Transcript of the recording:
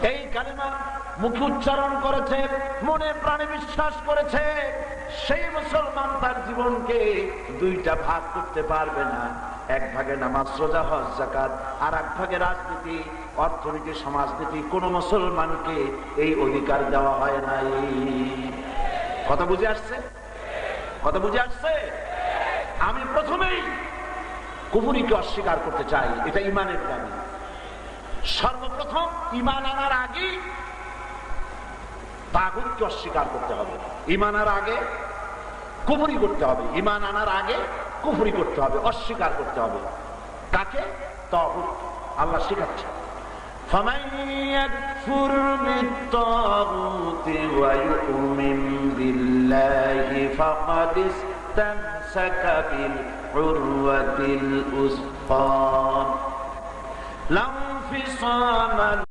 এই কালেমা মুখে উচ্চারণ করেছে, মনে প্রাণে বিশ্বাস করেছে, সেই মুসলমান তার জীবনকে দুইটা ভাগ করতে পারবে না। এক ভাগে নামাজ, রোজা, হজ, যাকাত, আর এক ভাগে রাজনীতি, অর্থনীতি, সমাজনীতি। কোন মুসলমানকে এই অধিকার দেওয়া হয় নাই। কথা বুঝে আসছে? কথা বুঝে আসছে? আমি প্রথমেই কুফরিকে অস্বীকার করতে চাই, এটা ঈমানের দাবি। সর্বপ্রথম ঈমান আনার আগে তাগুতকে অস্বীকার করতে হবে। ঈমান আনার আগে কুফরি করতে হবে, ঈমান আনার আগে কুফরি করতে হবে, অস্বীকার করতে হবে। কাকে? তাগুত। আল্লাহ শিখাচ্ছে, فَمَن يَكْفُرْ بِالطَّاغُوتِ وَيُؤْمِنْ بِاللَّهِ فَقَدِ اسْتَمْسَكَ بِالْعُرْوَةِ الْوُثْقَى لَا انفِصَامَ